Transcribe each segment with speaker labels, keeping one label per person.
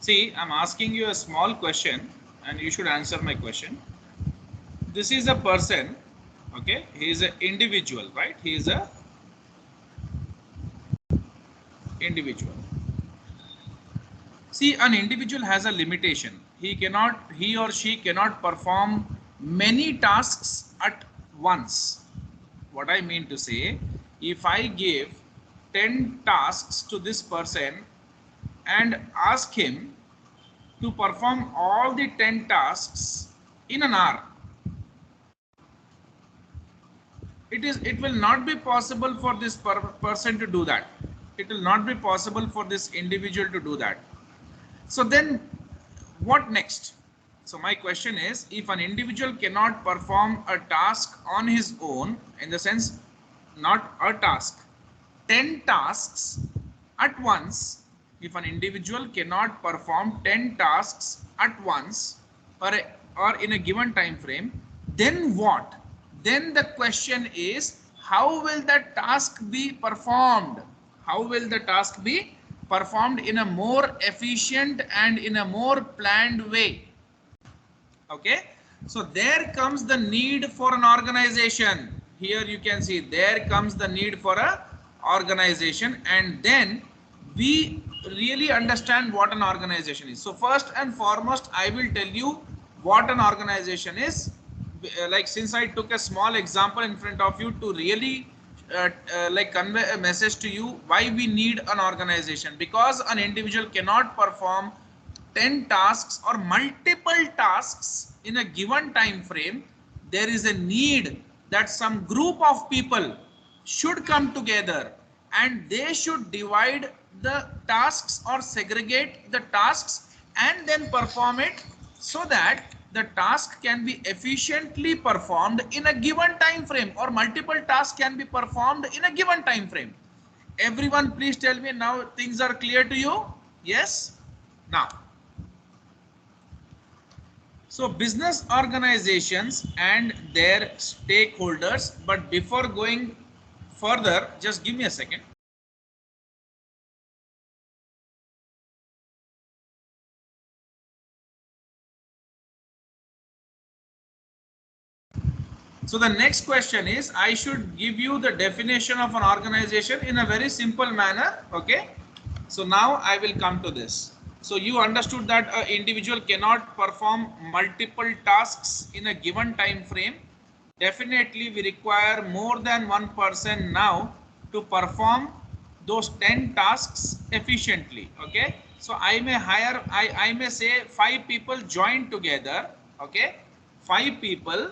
Speaker 1: See, I'm asking you a small question and you should answer my question. This is a person, okay? He is an individual, right? He is a individual. See, an individual has a limitation. He or she cannot perform many tasks at once. What I mean to say, if I give 10 tasks to this person and ask him to perform all the 10 tasks in an hour, it will not be possible for this person to do that. It will not be possible for this individual to do that. So then what next? So my question is, if an individual cannot perform a task on his own, in the sense not a task, 10 tasks at once, if an individual cannot perform 10 tasks at once or in a given time frame, then what? Then the question is, how will that task be performed? How will the task be performed in a more efficient and in a more planned way? Okay, so there comes the need for an organization. Here you can see there comes the need for a organization, and then we really understand what an organization is. So first and foremost, I will tell you what an organization is. Like, since I took a small example in front of you to really like convey a message to you why we need an organization, because an individual cannot perform 10 tasks or multiple tasks in a given time frame. There is a need that some group of people should come together and they should divide the tasks or segregate the tasks and then perform it, so that the task can be efficiently performed in a given time frame, or multiple tasks can be performed in a given time frame. Everyone, please tell me now things are clear to you? Yes? Now, so business organizations and their stakeholders, but before going further, just give me a second. So the next question is, I should give you the definition of an organization in a very simple manner. Okay. So now I will come to this. So you understood that an individual cannot perform multiple tasks in a given time frame. Definitely we require more than one person now to perform those 10 tasks efficiently. Okay. So I may hire, I may say 5 people join together. Okay. 5 people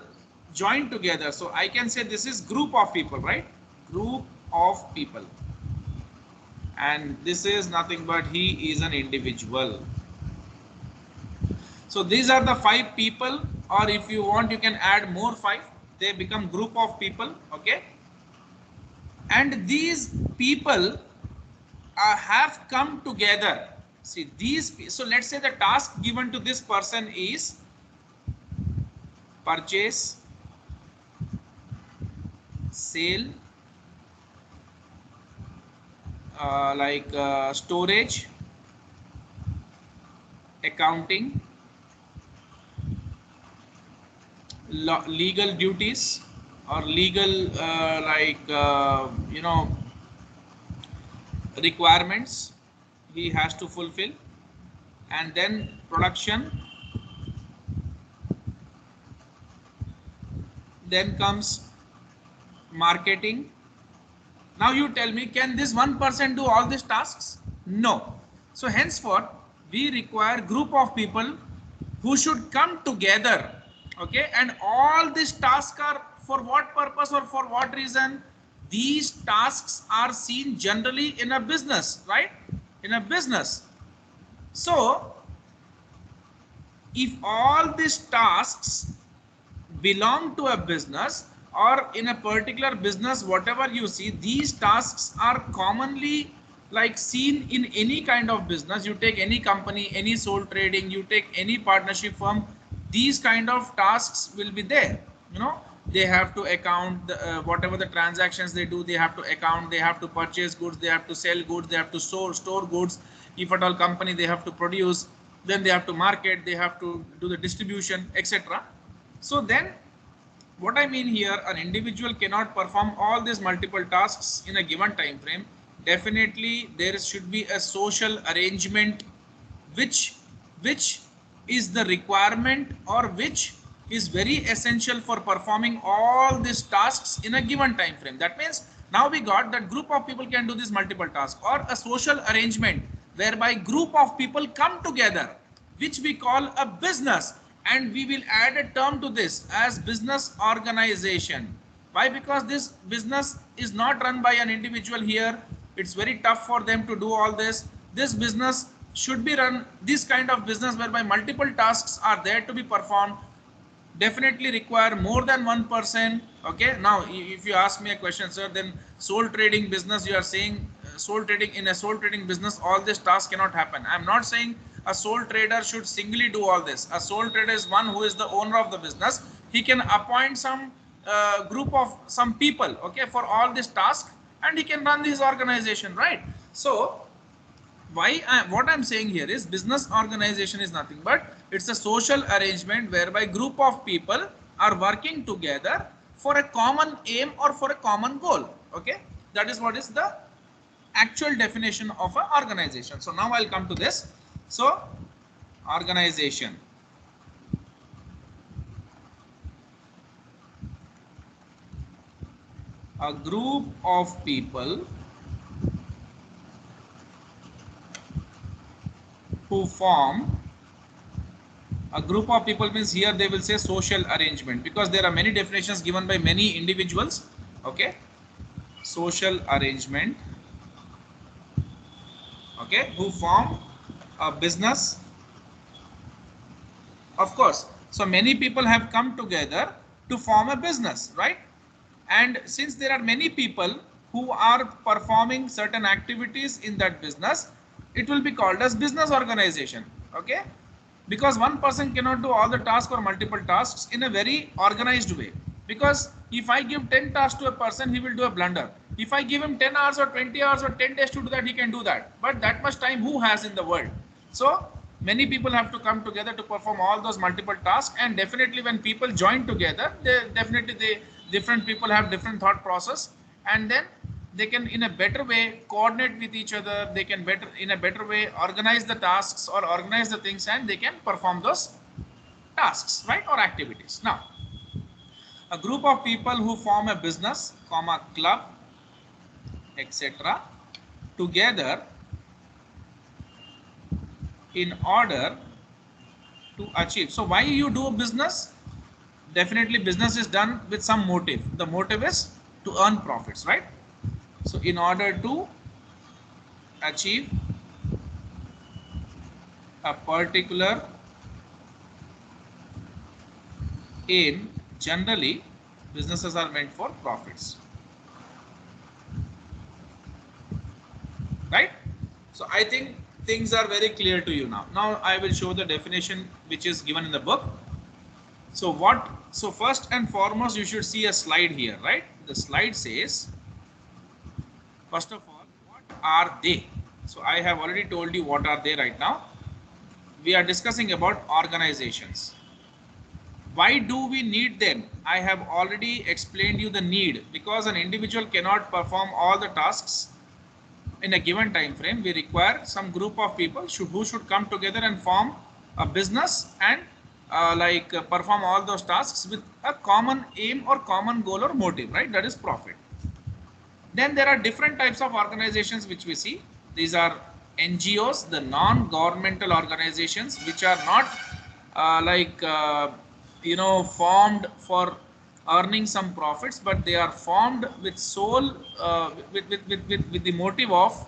Speaker 1: join together. So I can say this is group of people, right? Group of people. And this is nothing but he is an individual. So these are the 5 people, or if you want you can add more 5, they become group of people. Okay, and these people have come together. See these, so let's say the task given to this person is purchase, sale, storage, accounting, legal duties, or legal requirements he has to fulfill, and then production, then comes marketing. Now you tell me, can this one person do all these tasks? No. So henceforth we require group of people who should come together. Okay, and all these tasks are for what purpose or for what reason? These tasks are seen generally in a business, right? In a business. So if all these tasks belong to a business, or in a particular business, whatever you see, these tasks are commonly like seen in any kind of business. You take any company, any sole trading, you take any partnership firm, these kind of tasks will be there. You know, they have to account the, whatever the transactions they do, they have to account, they have to purchase goods, they have to sell goods, they have to store goods. If at all company, they have to produce. then they have to market, they have to do the distribution, etc. So then what I mean here, an individual cannot perform all these multiple tasks in a given time frame. Definitely there should be a social arrangement which which is the requirement, or which is very essential for performing all these tasks in a given time frame. That means now we got that group of people can do this multiple tasks, or a social arrangement whereby group of people come together, which we call a business, and we will add a term to this as business organization. Why? Because this business is not run by an individual here. It's very tough for them to do all this. This business should be run, this kind of business whereby multiple tasks are there to be performed, definitely require more than one person. Okay, now if you ask me a question, sir, then sole trading business, you are saying sole trading, in a sole trading business all this task cannot happen. I am not saying a sole trader should singly do all this. A sole trader is one who is the owner of the business. He can appoint some group of some people, okay, for all this task, and he can run this organization, right? So what I'm saying here is business organization is nothing but it's a social arrangement whereby group of people are working together for a common aim or for a common goal. Okay, that is what is the actual definition of an organization. So now I'll come to this. So organization, a group of people who form, a group of people means here they will say social arrangement, because there are many definitions given by many individuals. Okay, social arrangement, okay, who form a business, of course. So many people have come together to form a business, right? And since there are many people who are performing certain activities in that business, it will be called as business organization. Okay, because one person cannot do all the tasks or multiple tasks in a very organized way, because if I give 10 tasks to a person, he will do a blunder. If I give him 10 hours or 20 hours or 10 days to do that, he can do that, but that much time who has in the world? So many people have to come together to perform all those multiple tasks, and definitely when people join together, they different people have different thought process, and then they can in a better way coordinate with each other. They can in a better way organize the tasks or organize the things, and they can perform those tasks, right, or activities. Now a group of people who form a business, comma, club, etc., together in order to achieve. So why you do a business? Definitely business is done with some motive. The motive is to earn profits, right? So in order to achieve a particular aim, generally businesses are meant for profits, right? So I think things are very clear to you now. Now I will show the definition which is given in the book. So first and foremost, you should see a slide here, right? The slide says, first of all, what are they? So I have already told you what are they right now. We are discussing about organizations. Why do we need them? I have already explained you the need, because an individual cannot perform all the tasks in a given time frame. We require some group of people who should come together and form a business and perform all those tasks with a common aim or common goal or motive, right? That is profit. Then there are different types of organizations which we see. These are NGOs, the non-governmental organizations, which are not formed for earning some profits, but they are formed with sole with the motive of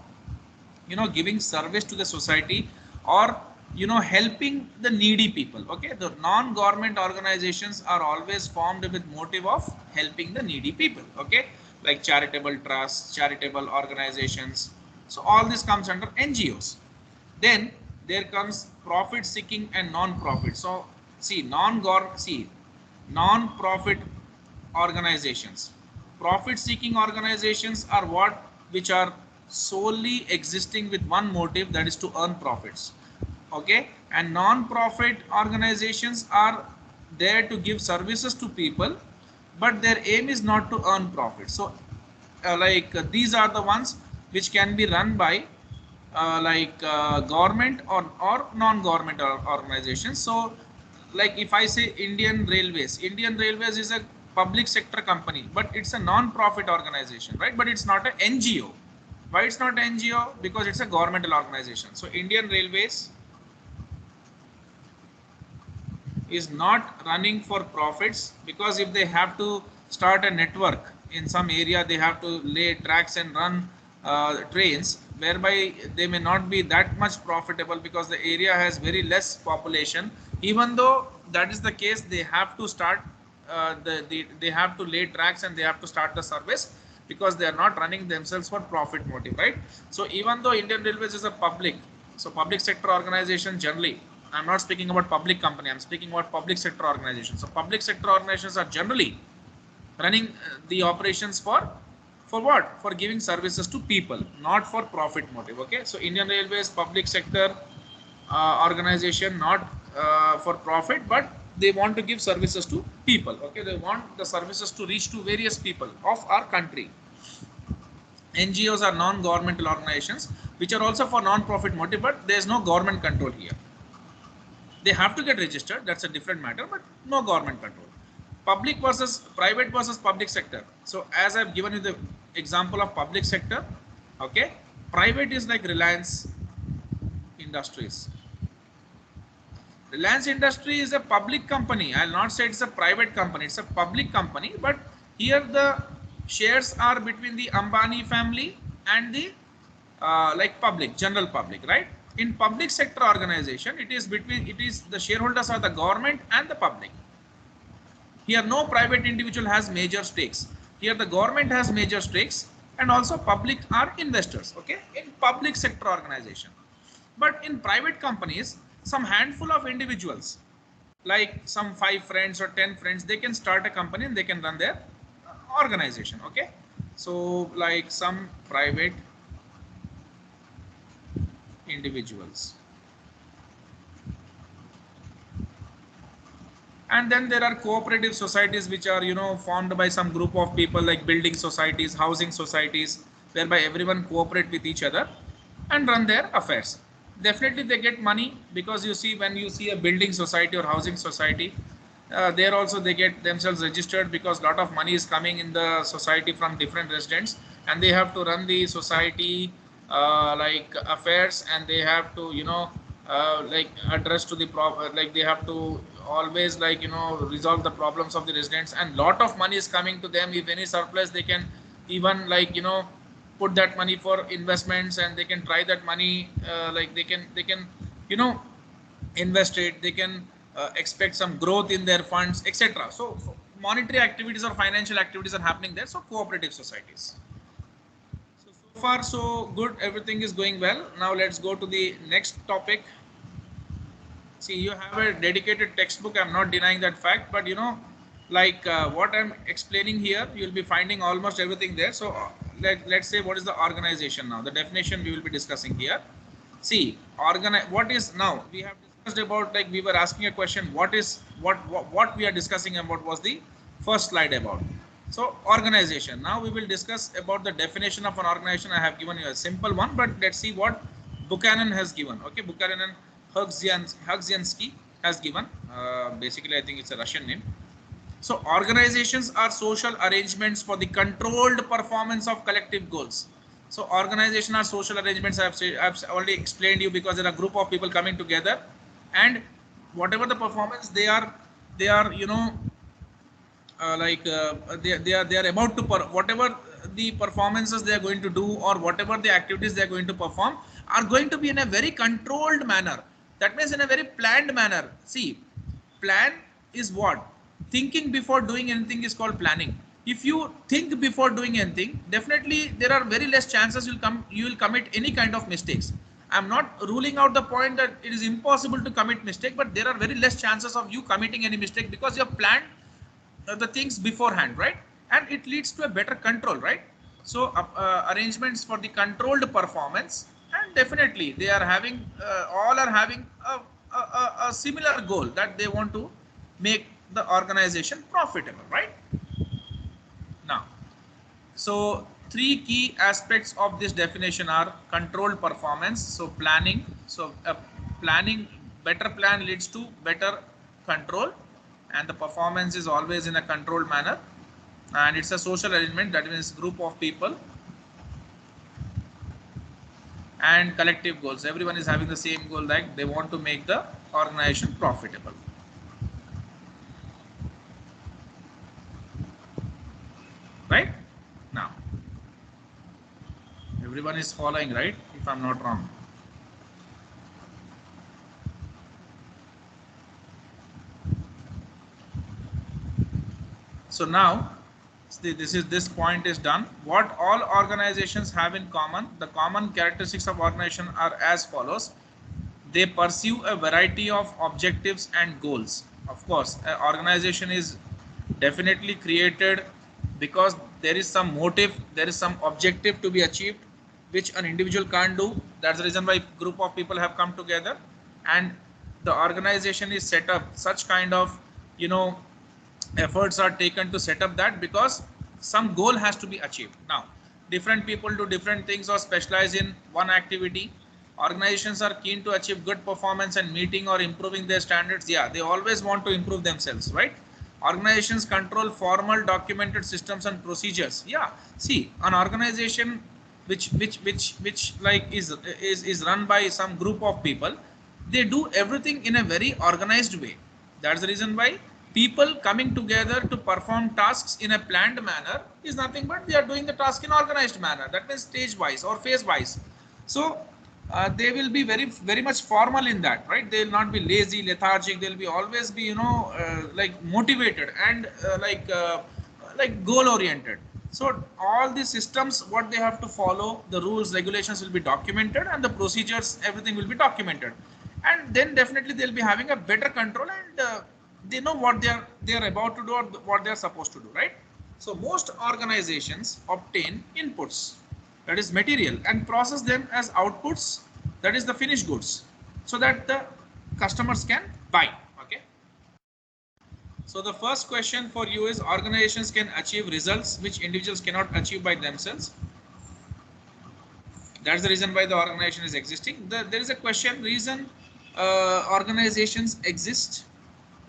Speaker 1: giving service to the society, or helping the needy people. Okay, the non-government organizations are always formed with motive of helping the needy people. Okay, like charitable trusts, charitable organizations. So all this comes under NGOs. Then there comes profit seeking and non-profit. So see, non-profit organizations, profit seeking organizations are which are solely existing with one motive, that is to earn profits. Okay, and non-profit organizations are there to give services to people, but their aim is not to earn profit. So these are the ones which can be run by government or non-government organizations. So like if I say Indian Railways is a public sector company, but it's a non-profit organization, right? But it's not an NGO. Why it's not an NGO? Because it's a governmental organization. So Indian Railways is not running for profits, because if they have to start a network in some area, they have to lay tracks and run trains, whereby they may not be that much profitable because the area has very less population. Even though that is the case, they have to start they have to lay tracks and they have to start the service, because they are not running themselves for profit motive, right? So even though Indian Railways is a public sector organization generally, I'm not speaking about public company, I'm speaking about public sector organizations. So public sector organizations are generally running the operations for what? For giving services to people, not for profit motive. Okay, so Indian Railways public sector organization, not for profit, but they want to give services to people. Okay, they want the services to reach to various people of our country. NGOs are non-governmental organizations which are also for non-profit motive, but there is no government control here. They have to get registered, that's a different matter, but no government control. Public versus private versus public sector. So as I've given you the example of public sector, okay, private is like Reliance Industries. Reliance Industry is a public company. I'll not say it's a private company, it's a public company, but here the shares are between the Ambani family and the public, general public, right? In public sector organization, it is the shareholders are the government and the public. Here no private individual has major stakes. Here the government has major stakes, and also public are investors, okay, in public sector organization. But in private companies, some handful of individuals, like some 5 friends or 10 friends, they can start a company and they can run their organization. Okay, so like some private individuals, and then there are cooperative societies which are formed by some group of people, like building societies, housing societies, whereby everyone cooperate with each other and run their affairs. Definitely they get money, because you see, when you see a building society or housing society, there also they get themselves registered, because a lot of money is coming in the society from different residents, and they have to run the society affairs, and they have to address to the they have to always resolve the problems of the residents, and lot of money is coming to them. If any surplus, they can even put that money for investments, and they can try that money, they can invest it, they can expect some growth in their funds, etc. So monetary activities or financial activities are happening there. So cooperative societies. So far so good, everything is going well. Now let's go to the next topic. See, you have a dedicated textbook, I'm not denying that fact, but what I'm explaining here, you'll be finding almost everything there. So let's say, what is the organization now? The definition we will be discussing here. See, what is, now we have discussed about, like we were asking a question, what is what we are discussing, and what was the first slide about. So organization, now we will discuss about the definition of an organization. I have given you a simple one, but let's see what Buchanan has given. Okay, Buchanan and Hugziansky has given, basically I think it's a Russian name. So organizations are social arrangements for the controlled performance of collective goals. So organization are social arrangements. I've already explained you, because there are a group of people coming together, and whatever the performance they are they are about to whatever the performances they are going to do, or whatever the activities they are going to perform, are going to be in a very controlled manner. That means in a very planned manner. See, plan is what? Thinking before doing anything is called planning. If you think before doing anything, definitely there are very less chances you will commit any kind of mistakes. I'm not ruling out the point that it is impossible to commit mistake, but there are very less chances of you committing any mistake, because you have planned the things beforehand, right? And it leads to a better control, right? So arrangements for the controlled performance, and definitely they are having all are having a similar goal, that they want to make the organization profitable, right? Now, so three key aspects of this definition are controlled performance, so planning, so planning, better plan leads to better control, and the performance is always in a controlled manner, and it's a social arrangement, that means group of people, and collective goals, everyone is having the same goal, like they want to make the organization profitable, right? Now everyone is following, right, if I'm not wrong? So now this point is done. What all organizations have in common? The common characteristics of organization are as follows. They pursue a variety of objectives and goals. Of course, an organization is definitely created because there is some motive, there is some objective to be achieved, which an individual can't do. That's the reason why group of people have come together, and the organization is set up such kind of, you know, efforts are taken to set up that, because some goal has to be achieved. Now different people do different things or specialize in one activity. Organizations are keen to achieve good performance and meeting or improving their standards. Yeah, they always want to improve themselves, right? Organizations control formal documented systems and procedures. Yeah, see, an organization which like is run by some group of people, they do everything in a very organized way. That's the reason why people coming together to perform tasks in a planned manner is nothing but they are doing the task in organized manner, that means stage wise or phase wise. So they will be very much formal in that, right? They will not be lazy, lethargic. They'll be always be, you know, like motivated and like goal oriented. So all the systems, what they have to follow, the rules, regulations will be documented, and the procedures, everything will be documented, and then definitely they'll be having a better control, and they know what they are about to do or what they are supposed to do, right? So most organizations obtain inputs, that is material, and process them as outputs, that is the finished goods, so that the customers can buy. Okay, so the first question for you is, organizations can achieve results which individuals cannot achieve by themselves. That's the reason why the organization is existing. There is a question, reason organizations exist.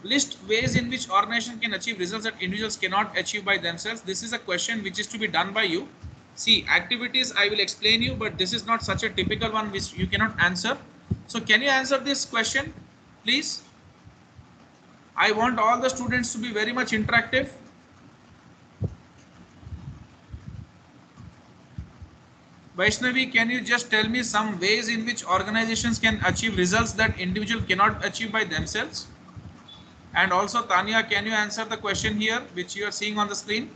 Speaker 1: List ways in which organization can achieve results that individuals cannot achieve by themselves. This is a question which is to be done by you. See, activities I will explain you, but this is not such a typical one which you cannot answer. So can you answer this question, please? I want all the students to be very much interactive. Vaishnavi, can you just tell me some ways in which organizations can achieve results that individuals cannot achieve by themselves? And also Tanya, can you answer the question here which you are seeing on the screen?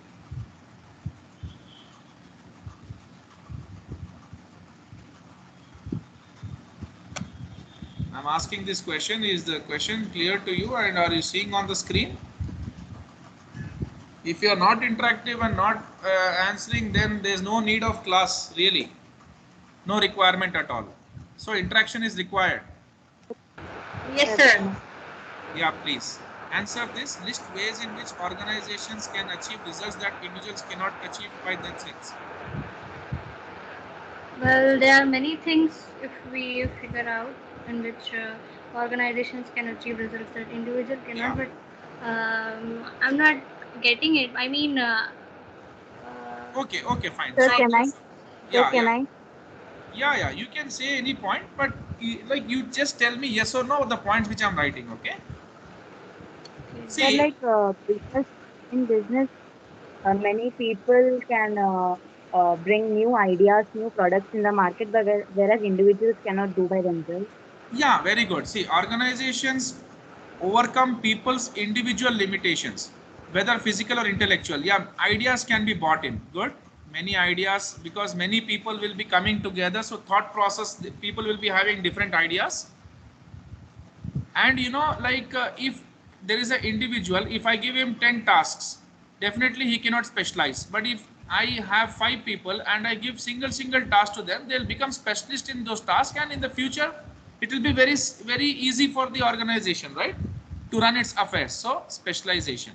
Speaker 1: I'm asking this question. Is the question clear to you, and are you seeing on the screen? If you are not interactive and not answering, then there is no need of class, really. No requirement at all. So interaction is required.
Speaker 2: Yes, sir.
Speaker 1: Yeah, please. Answer this. List ways in which organizations can achieve results that individuals cannot achieve by themselves.
Speaker 2: Well, there are many things if we figure out in which organizations can achieve results that individual
Speaker 1: Yeah.
Speaker 2: cannot. But I'm not getting it. I mean,
Speaker 1: Okay, okay, fine.
Speaker 3: Sir,
Speaker 1: So,
Speaker 2: like
Speaker 3: can I? Sir,
Speaker 1: yeah,
Speaker 3: can
Speaker 1: yeah.
Speaker 3: I?
Speaker 1: Yeah, you can say any point, but like you just tell me yes or no the points which I'm writing, okay?
Speaker 3: Sir,
Speaker 1: See,
Speaker 3: like business in business, many people can bring new ideas, new products in the market, but whereas individuals cannot do by themselves.
Speaker 1: yeah, very good. See, organizations overcome people's individual limitations, whether physical or intellectual. Yeah, ideas can be bought in. Good. Many ideas, because many people will be coming together. So thought process, people will be having different ideas. And you know, like if there is an individual, if I give him 10 tasks, definitely he cannot specialize. But if I have 5 people and I give single task to them, they'll become specialist in those tasks, and in the future it will be very easy for the organization, right, to run its affairs. So specialization.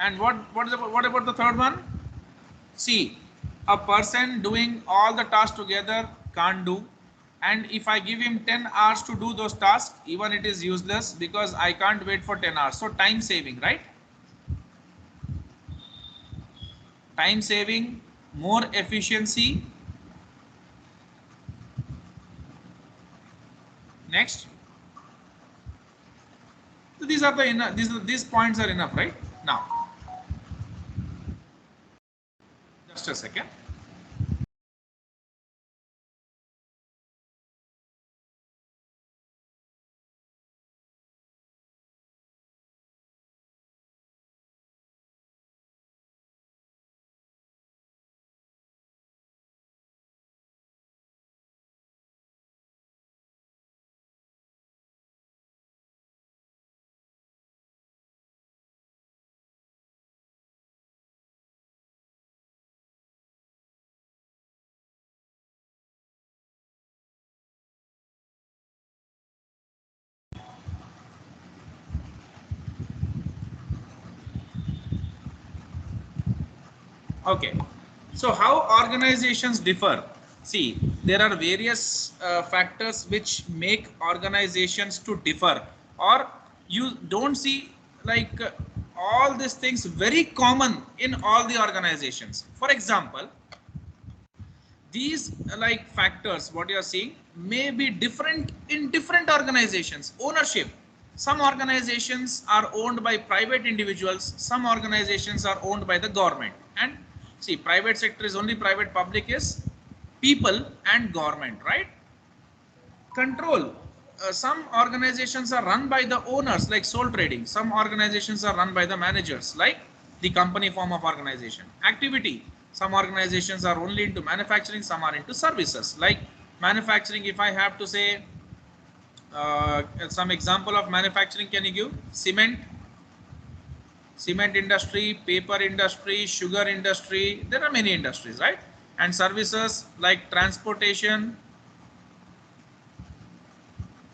Speaker 1: And what about the third one? See, a person doing all the tasks together can't do, and if I give him 10 hours to do those tasks, even it is useless because I can't wait for 10 hours. So time saving, right? Time saving, more efficiency. Next. So these are the enough, these points are enough, right? Now, just a second. Okay, so how organizations differ? See, there are various factors which make organizations to differ, or you don't see like all these things very common in all the organizations. For example, these like factors what you are seeing may be different in different organizations. Ownership, some organizations are owned by private individuals, some organizations are owned by the government. And see, private sector is only private, public is people and government, right? Control, some organizations are run by the owners like sole trading, some organizations are run by the managers like the company form of organization. Activity, some organizations are only into manufacturing, some are into services like manufacturing. If I have to say some example of manufacturing, can you give? Cement industry, paper industry, sugar industry, there are many industries, right? And services like transportation,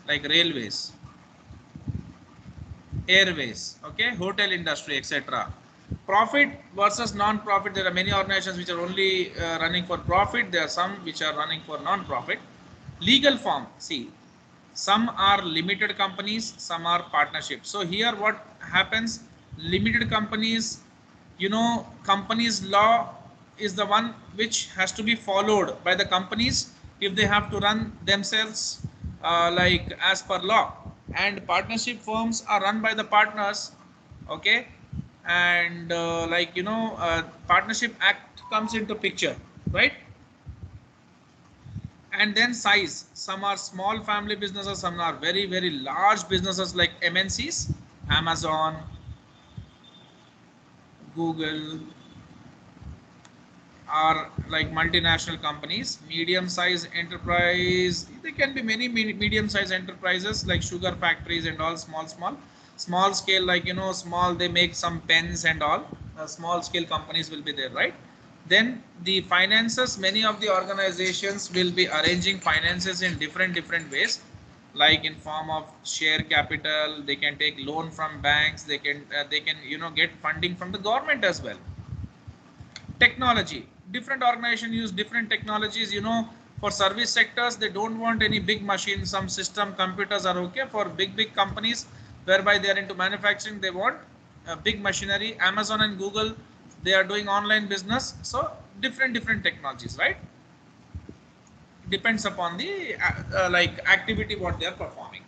Speaker 1: like railways, airways, okay, hotel industry, etc. Profit versus non-profit, there are many organizations which are only running for profit, there are some which are running for non-profit. Legal form, see, some are limited companies, some are partnerships. So here what happens, limited companies, you know, companies law is the one which has to be followed by the companies if they have to run themselves like as per law. And partnership firms are run by the partners, okay. And like you know, partnership act comes into picture, right? And then size, some are small family businesses, some are very large businesses like MNCs, Amazon, Google, are like multinational companies. Medium size enterprise, there can be many medium size enterprises like sugar factories and all. Small scale, like you know, small, they make some pens and all. Small scale companies will be there, right? Then the finances, many of the organizations will be arranging finances in different ways, like in form of share capital, they can take loan from banks, they can you know, get funding from the government as well. Technology, different organizations use different technologies, you know. For service sectors, they don't want any big machines, some system computers are okay. For big companies whereby they are into manufacturing, they want big machinery. Amazon and Google, they are doing online business, so different technologies, right? Depends upon the like activity what they are performing.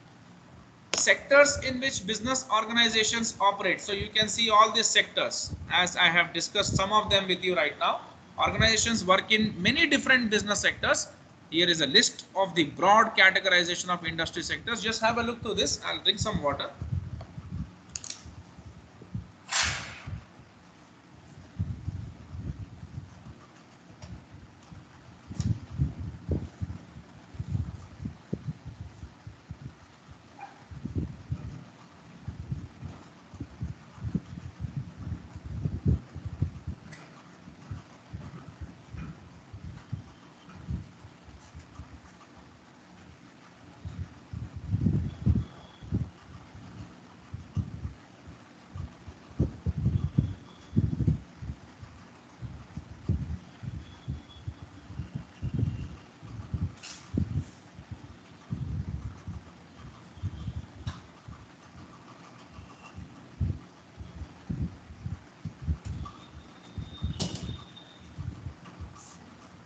Speaker 1: Sectors in which business organizations operate. So you can see all these sectors as I have discussed some of them with you right now. Organizations work in many different business sectors. Here is a list of the broad categorization of industry sectors. Just have a look to this. I'll drink some water.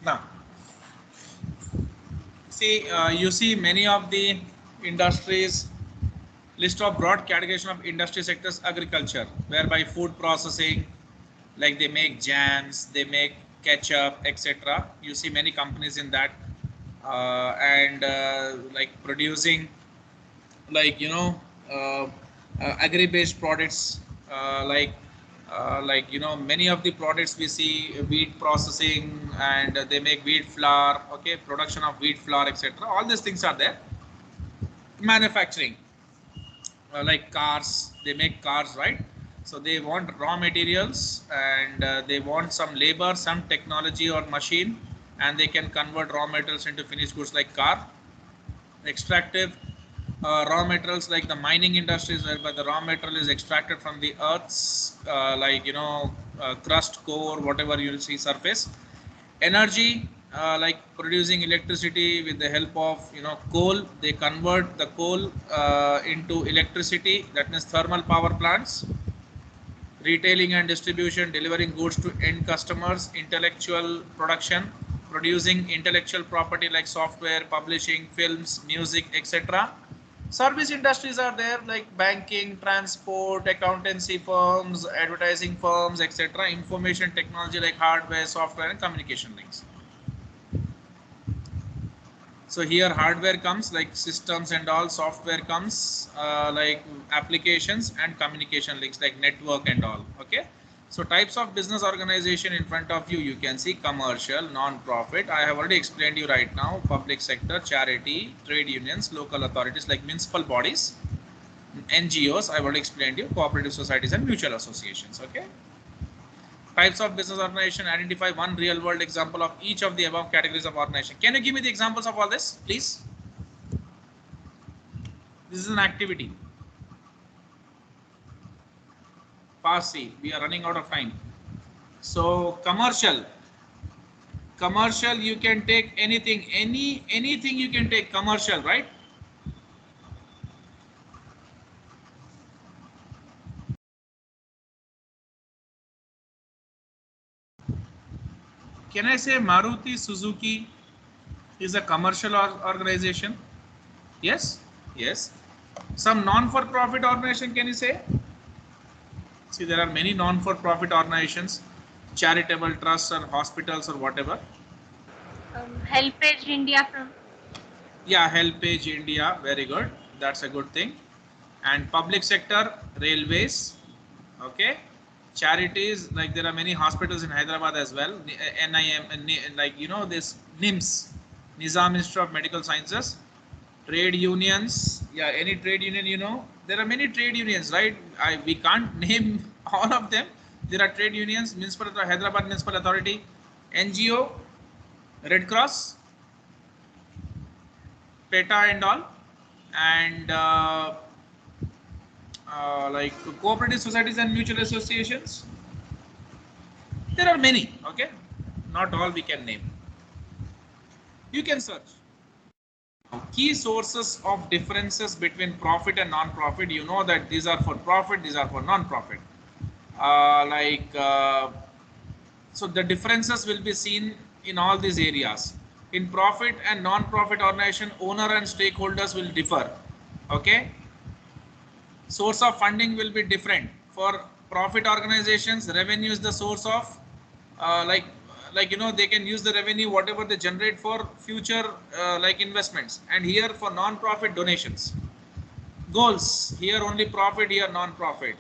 Speaker 1: Now, see, you see many of the industries list of broad categorization of industry sectors. Agriculture, whereby food processing, like they make jams, they make ketchup, etc. You see many companies in that, and like producing, like agri-based products, like many of the products we see, wheat processing, and they make wheat flour, okay, production of wheat flour, etc. All these things are there. Manufacturing, like cars, they make cars, right? So they want raw materials, and they want some labor, some technology or machine, and they can convert raw materials into finished goods like car. Extractive, raw materials, like the mining industries, whereby the raw material is extracted from the earth's, like crust, core, whatever you see surface. Energy, like producing electricity with the help of coal. They convert the coal into electricity, that means thermal power plants. Retailing and distribution, delivering goods to end customers. Intellectual production, producing intellectual property like software, publishing, films, music, etc. Service industries are there, like banking, transport, accountancy firms, advertising firms, etc. Information technology like hardware, software, and communication links. So here hardware comes like systems and all, software comes like applications, and communication links like network and all. Okay. So types of business organization in front of you, you can see commercial, non-profit. I have already explained you right now. Public sector, charity, trade unions, local authorities like municipal bodies, NGOs. I've already explained you, cooperative societies and mutual associations. Okay. Types of business organization, identify one real world example of each of the above categories of organization. Can you give me the examples of all this, please? This is an activity. Fast, see, we are running out of time. So commercial, you can take anything, anything you can take commercial, right? Can I say Maruti Suzuki is a commercial organization? Yes, yes. Some non-for-profit organization, can you say? See, there are many non-for-profit organizations, charitable trusts or hospitals or whatever.
Speaker 2: Helpage India from.
Speaker 1: Yeah, Helpage India, very good. That's a good thing. And public sector, railways, okay. Charities, like there are many hospitals in Hyderabad as well. NIM, like this NIMS, Nizam Institute of Medical Sciences. Trade unions, yeah, any trade union, there are many trade unions, right? We can't name all of them. There are trade unions, municipal, Hyderabad Municipal Authority, NGO, Red Cross, PETA and all, and like cooperative societies and mutual associations. There are many, okay, not all we can name. You can search. Key sources of differences between profit and non-profit. You know that these are for profit, these are for non-profit. So the differences will be seen in all these areas. In profit and non-profit organization, owner and stakeholders will differ. Okay. Source of funding will be different. For profit organizations, revenue is the source of, they can use the revenue whatever they generate for future like investments. And here for non-profit, donations. Goals, here only profit, here non-profit.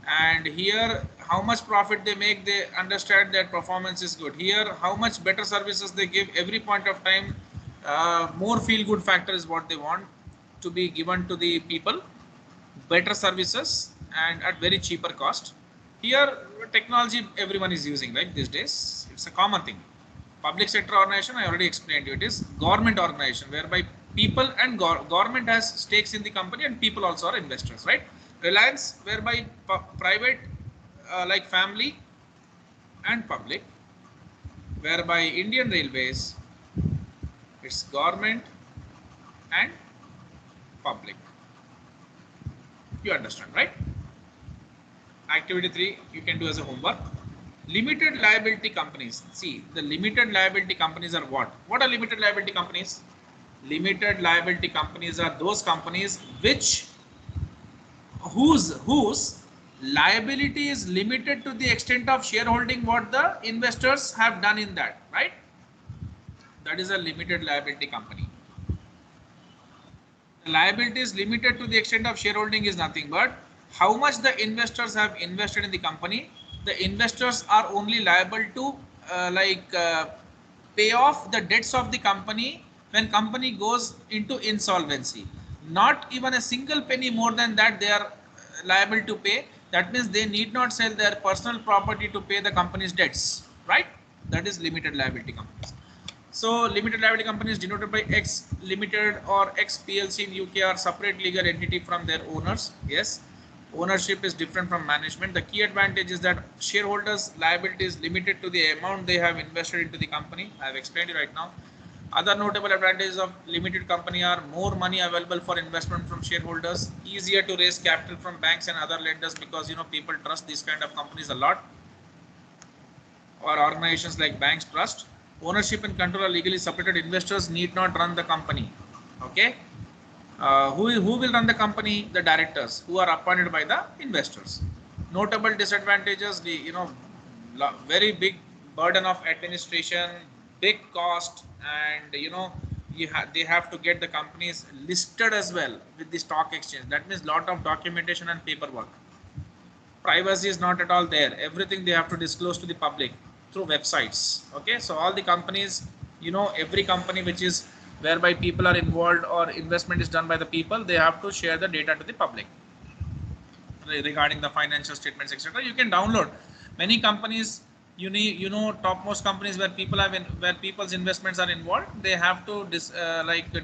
Speaker 1: And here how much profit they make, they understand that performance is good. Here how much better services they give every point of time, more feel good factor is what they want to be given to the people, better services and at very cheaper cost. Here technology everyone is using, like these days it's a common thing. Public sector organization, I already explained you, it is government organization whereby people and government has stakes in the company and people also are investors, right? Reliance, whereby private, like family and public. Whereby Indian Railways, it's government and public. You understand, right? Activity 3 you can do as a homework. Limited liability companies. See, the limited liability companies are what? What are limited liability companies? Limited liability companies are those companies which whose liability is limited to the extent of shareholding what the investors have done in that, right? That is a limited liability company. The liability is limited to the extent of shareholding is nothing but how much the investors have invested in the company. The investors are only liable to pay off the debts of the company when company goes into insolvency. Not even a single penny more than that they are liable to pay. That means they need not sell their personal property to pay the company's debts, right? That is limited liability companies. So limited liability companies denoted by X Limited or X PLC in UK are separate legal entity from their owners. Yes, ownership is different from management. The key advantage is that shareholders' liability is limited to the amount they have invested into the company. I have explained it right now. Other notable advantages of limited company are more money available for investment from shareholders, easier to raise capital from banks and other lenders because people trust these kind of companies a lot, or organizations like banks trust. Ownership and control are legally separated. Investors need not run the company. Okay. Who will run the company? The directors, who are appointed by the investors. Notable disadvantages: very big burden of administration, big cost, and they have to get the companies listed as well with the stock exchange. That means lot of documentation and paperwork. Privacy is not at all there. Everything they have to disclose to the public through websites. Okay, so all the companies, every company which is whereby people are involved or investment is done by the people, they have to share the data to the public regarding the financial statements, etc. You can download many companies. Topmost companies where where people's investments are involved, they have to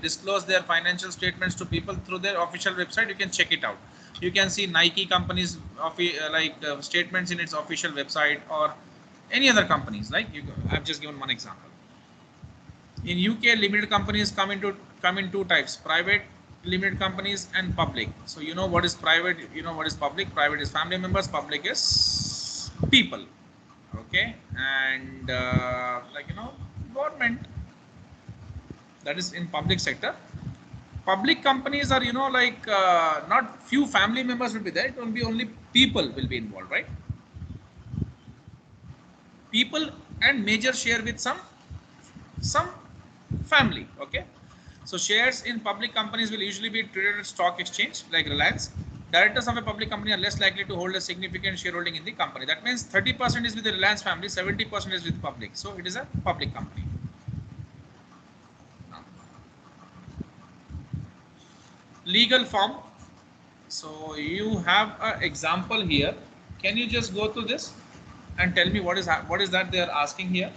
Speaker 1: disclose their financial statements to people through their official website. You can check it out. You can see Nike companies statements in its official website, or any other companies. I've just given one example. In UK, limited companies come in two types: private limited companies and public. So what is private, what is public. Private is family members, public is people. Okay, and government, that is in public sector. Public companies are not few family members will be there. It will be only people will be involved, right? People and major share with some family. Okay, so shares in public companies will usually be traded at stock exchange like Reliance. Directors of a public company are less likely to hold a significant shareholding in the company. That means 30% is with the Reliance family, 70% is with public. So it is a public company. Legal form. So you have an example here. Can you just go through this and tell me what is that they are asking here?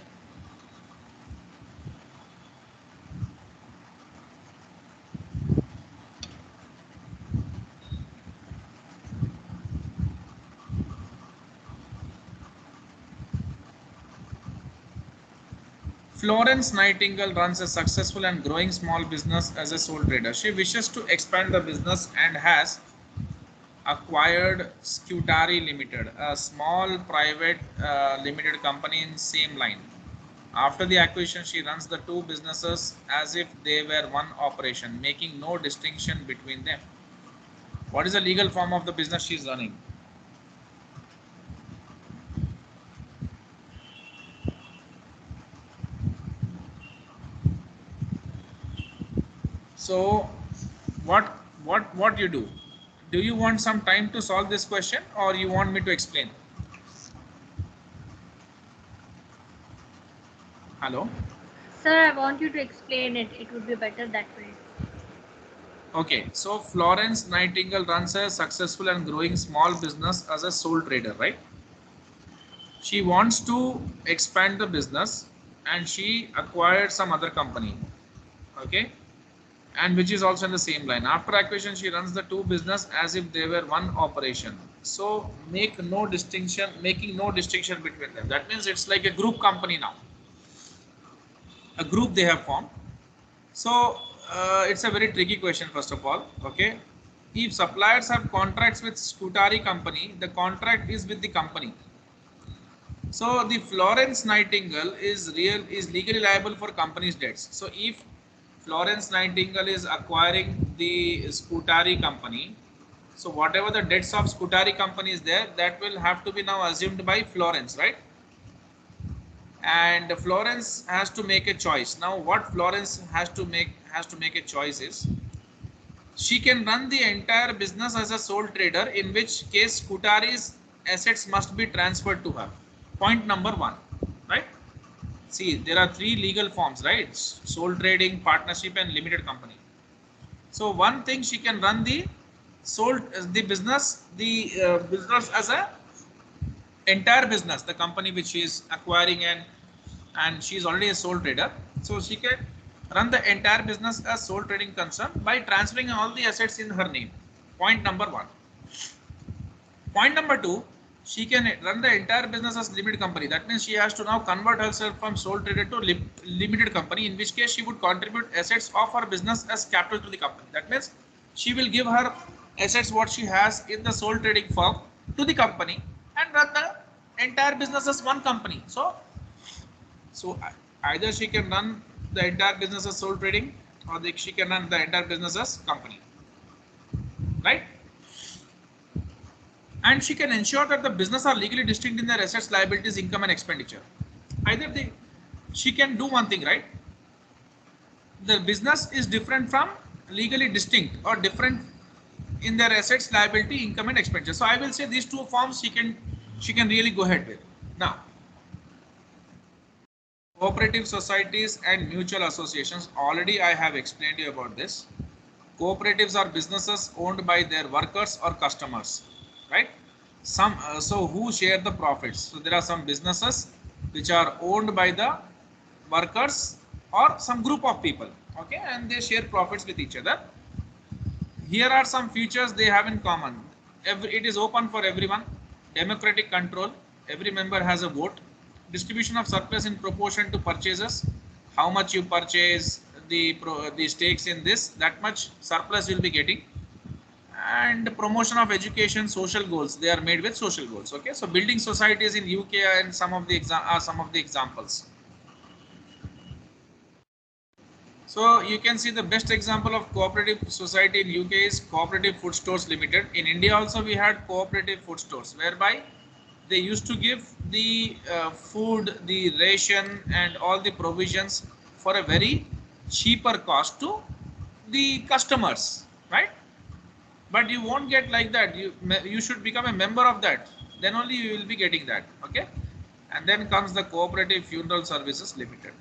Speaker 1: Florence Nightingale runs a successful and growing small business as a sole trader. She wishes to expand the business and has acquired Scutari Limited, a small private limited company in same line. After the acquisition, she runs the two businesses as if they were one operation, making no distinction between them. What is the legal form of the business she is running? So what you do? Do you want some time to solve this question, or you want me to explain? Hello?
Speaker 2: Sir, I want you to explain it. It would be better that way.
Speaker 1: Okay, so Florence Nightingale runs a successful and growing small business as a sole trader, right? She wants to expand the business and she acquired some other company. Okay, and which is also in the same line. After acquisition, she runs the two business as if they were one operation. So making no distinction between them. That means it's like a group company now. A group they have formed. So it's a very tricky question, first of all. Okay, if suppliers have contracts with Scutari company, the contract is with the company. So the Florence Nightingale is legally liable for company's debts. So if Florence Nightingale is acquiring the Scutari company, so whatever the debts of Scutari company is there, that will have to be now assumed by Florence, right? And Florence has to make a choice. Now what Florence has to make a choice is, she can run the entire business as a sole trader, in which case Scutari's assets must be transferred to her. Point number one, right? See, there are three legal forms, right? Sole trading, partnership, and limited company. So one thing, she can run the business as a entire business, the company which she is acquiring, and she is already a sole trader. So she can run the entire business as sole trading concern by transferring all the assets in her name. Point number one. Point number two, she can run the entire business as limited company. That means she has to now convert herself from sole trader to limited company, in which case she would contribute assets of her business as capital to the company. That means she will give her assets what she has in the sole trading firm to the company and run the entire business as one company. So either she can run the entire business as sole trading, or she can run the entire business as company, right? And she can ensure that the business are legally distinct in their assets, liabilities, income, and expenditure. Either she can do one thing, right? The business is different from legally distinct, or different in their assets, liability, income, and expenditure. So I will say these two forms she can really go ahead with. Now, cooperative societies and mutual associations, already I have explained you about this. Cooperatives are businesses owned by their workers or customers, right? So who share the profits? So there are some businesses which are owned by the workers or some group of people, okay, and they share profits with each other. Here are some features they have in common. It is open for everyone. Democratic control. Every member has a vote. Distribution of surplus in proportion to purchases. How much you purchase the stakes in this, that much surplus you'll be getting. And promotion of education, social goals. They are made with social goals. Okay, so building societies in UK and some of the examples. So you can see the best example of cooperative society in UK is Cooperative Food Stores Limited. In India also we had cooperative food stores, whereby they used to give the food, the ration, and all the provisions for a very cheaper cost to the customers, right? But you won't get like that. You should become a member of that, then only you will be getting that. Okay, and then comes the Cooperative Funeral Services Limited.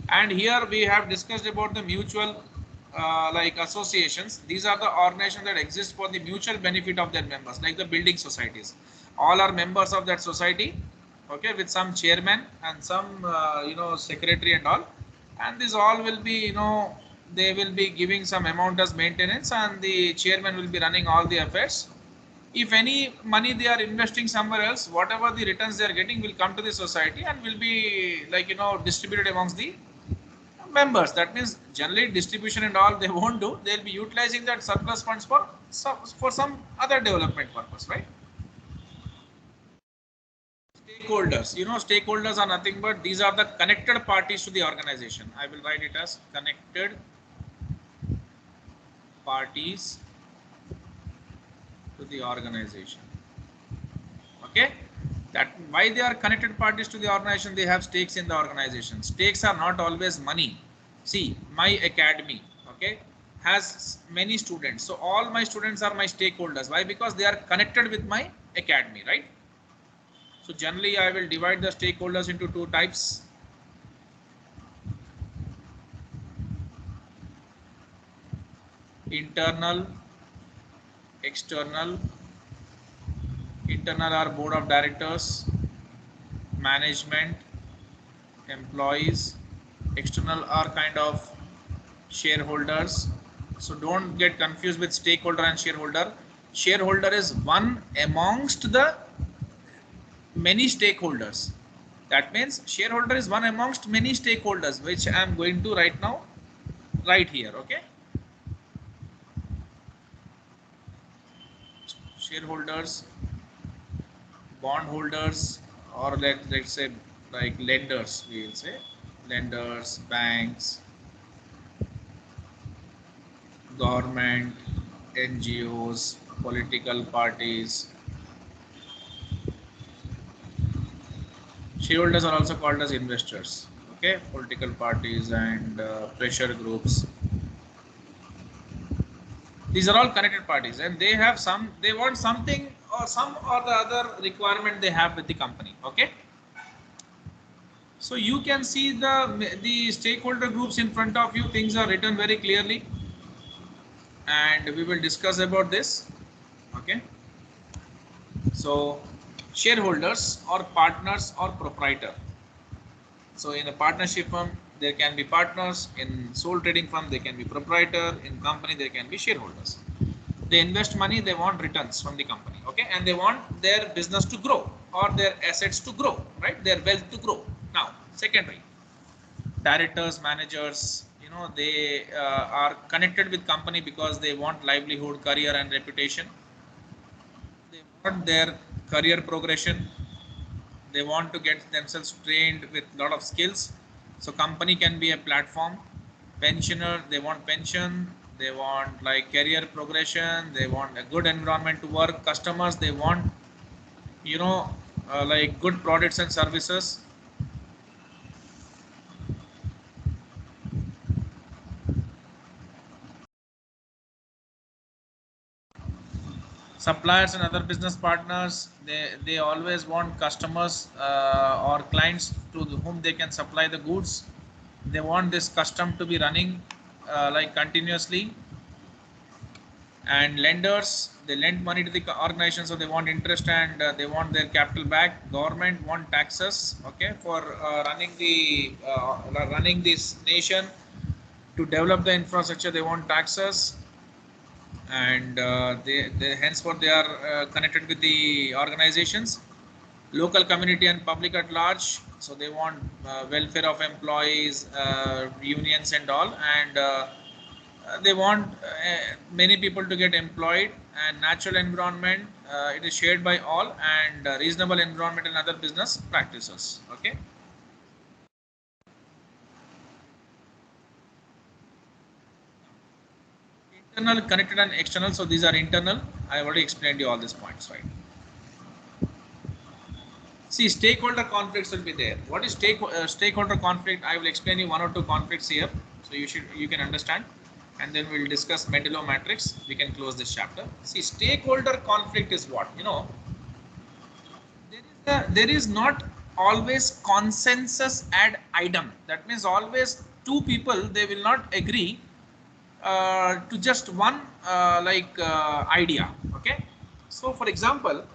Speaker 1: And here we have discussed about the mutual like associations. These are the organizations that exist for the mutual benefit of their members, like the building societies. All are members of that society, okay, with some chairman and some secretary and all. And this all will be, they will be giving some amount as maintenance, and the chairman will be running all the affairs. If any money they are investing somewhere else, whatever the returns they are getting will come to the society and will be, like, distributed amongst the members. That means generally distribution and all they won't do. They'll be utilizing that surplus funds for some other development purpose, right? Stakeholders. Stakeholders are nothing but these are the connected parties to the organization. I will write it as connected parties to the organization. Okay, that why they are connected parties to the organization, they have stakes in the organization. Stakes are not always money. See, my academy, okay, has many students, so all my students are my stakeholders. Why? Because they are connected with my academy, right? So generally I will divide the stakeholders into two types. Internal, external. Internal are board of directors, management, employees. External are kind of shareholders. So don't get confused with stakeholder and shareholder. Shareholder is one amongst the many stakeholders. That means shareholder is one amongst many stakeholders, which I am going to right now right here. Okay, shareholders, bondholders, or let's say like lenders, we will say lenders, banks, government, NGOs, political parties. Shareholders are also called as investors. Okay, political parties and pressure groups. These are all connected parties, and they have some. They want something or some or the other requirement they have with the company. Okay. So you can see the stakeholder groups in front of you. Things are written very clearly, and we will discuss about this. Okay. So shareholders or partners or proprietor. So in a partnership firm, there can be partners. In sole trading firm, they can be proprietor. In company, there can be shareholders. They invest money, they want returns from the company. Okay, and they want their business to grow or their assets to grow, right? Their wealth to grow. Now, secondary, directors, managers, they are connected with company because they want livelihood, career, and reputation. They want their career progression. They want to get themselves trained with a lot of skills. So company can be a platform. Pensioner, they want pension. They want like career progression. They want a good environment to work. Customers, they want you know like good products and services. Suppliers and other business partners, they always want customers or clients to whom they can supply the goods. They want this custom to be running like continuously. And lenders, they lend money to the organization, so they want interest and they want their capital back. Government want taxes, okay, for running this nation. To develop the infrastructure, they want taxes. And they henceforth they are connected with the organizations. Local community and public at large, so they want welfare of employees, unions and all. And they want many people to get employed. And natural environment, it is shared by all. And reasonable environment and other business practices. Okay. Internal, connected, and external. So these are internal. I already explained you all these points, right? See, stakeholder conflicts will be there. What is stakeholder conflict? I will explain you one or two conflicts here, so you can understand, and then we'll discuss Mendelov matrix. We can close this chapter. See, stakeholder conflict is what? There is not always consensus ad idem. That means always two people, they will not agree to just one idea. Okay. So, for example,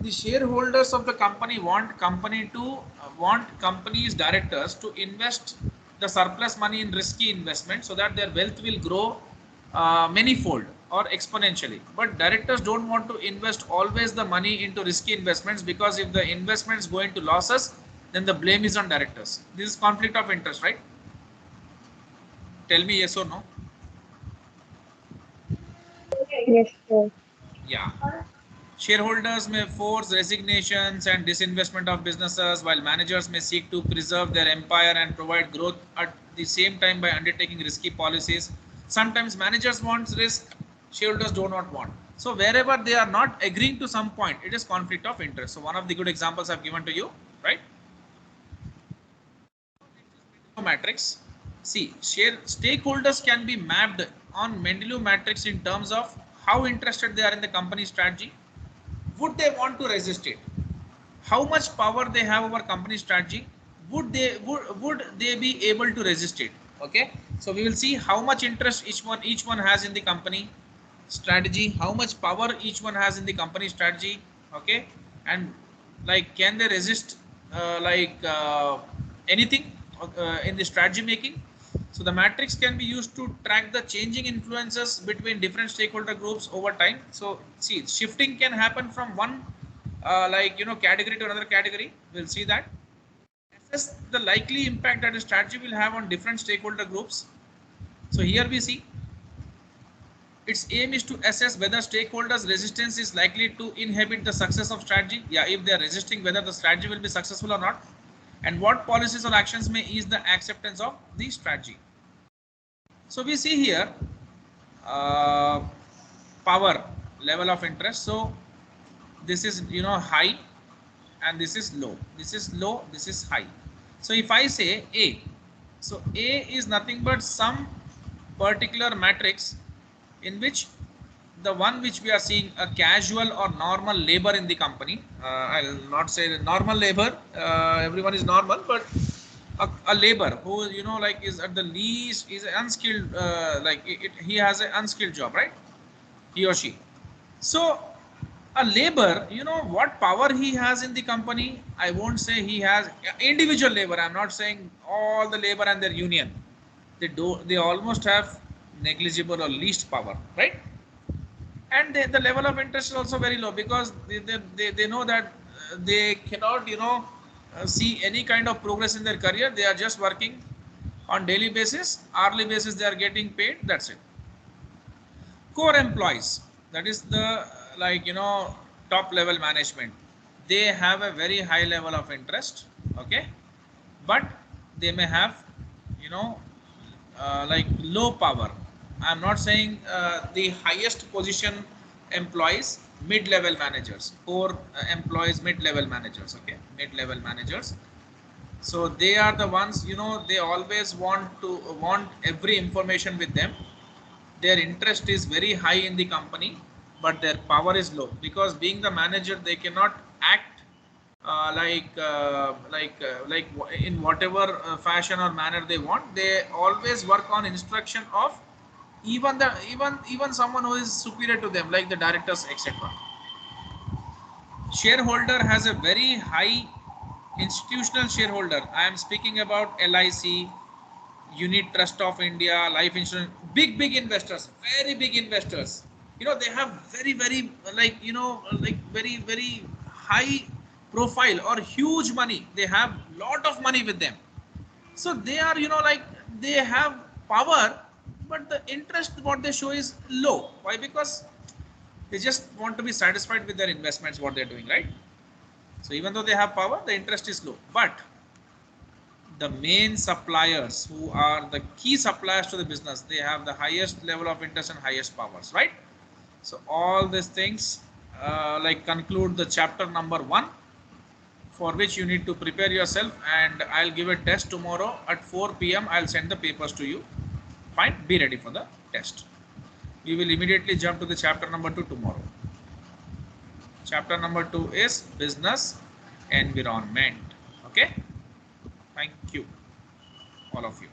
Speaker 1: the shareholders of the company want company's directors to invest the surplus money in risky investment so that their wealth will grow manyfold or exponentially. But directors don't want to invest always the money into risky investments, because if the investments go into losses, then the blame is on directors. This is conflict of interest, right? Tell me yes or no.
Speaker 3: Yes, sir.
Speaker 1: Yeah. Shareholders may force resignations and disinvestment of businesses, while managers may seek to preserve their empire and provide growth at the same time by undertaking risky policies. Sometimes managers want risk, shareholders do not want. So wherever they are not agreeing to some point, it is conflict of interest. So one of the good examples I've given to you, right? Matrix. See, stakeholders can be mapped on Mendelov matrix in terms of how interested they are in the company strategy. Would they want to resist it? How much power they have over company strategy? Would they be able to resist it? Okay. So we will see how much interest each one has in the company strategy, how much power each one has in the company strategy. Okay. And like, can they resist anything in the strategy making? So the matrix can be used to track the changing influences between different stakeholder groups over time. So see, shifting can happen from one category to another category. We'll see that. Assess the likely impact that a strategy will have on different stakeholder groups. So here we see its aim is to assess whether stakeholders resistance is likely to inhibit the success of strategy. Yeah, if they are resisting, whether the strategy will be successful or not, and what policies or actions may ease the acceptance of the strategy. So we see here uh, power level of interest. So this is high, and this is low. This is low, this is high. So if I say A, so A is nothing but some particular matrix in which the one which we are seeing a casual or normal labor in the company. I'll not say normal labor, everyone is normal, but a labor who like is at the least is unskilled, like he has an unskilled job, right? He or she. So a labor, what power he has in the company. I won't say he has individual labor. I'm not saying all the labor and their union. They almost have negligible or least power, right? And the level of interest is also very low, because they know that they cannot see any kind of progress in their career. They are just working on daily basis, hourly basis, they are getting paid, that's it. Core employees, that is the top level management, they have a very high level of interest, okay, but they may have you know low power. I'm not saying the highest position employees, mid level managers, core employees, mid level managers, okay, mid level managers. So they are the ones, they always want every information with them. Their interest is very high in the company, but their power is low, because being the manager they cannot act like in whatever fashion or manner they want. They always work on instruction of even someone who is superior to them, like the directors, etc. Shareholder has a very high institutional shareholder. I am speaking about LIC, Unit Trust of India, life insurance, big investors, very big investors. They have very very high profile or huge money. They have lot of money with them. So they are, they have power, but the interest what they show is low. Why? Because they just want to be satisfied with their investments, what they're doing, right? So even though they have power, the interest is low. But the main suppliers, who are the key suppliers to the business, they have the highest level of interest and highest powers, right? So all these things conclude the chapter number 1, for which you need to prepare yourself, and I'll give a test tomorrow at 4 p.m. I'll send the papers to you. Fine, be ready for the test. We will immediately jump to the chapter number 2 tomorrow. Chapter number 2 is business environment. Okay, thank you all of you.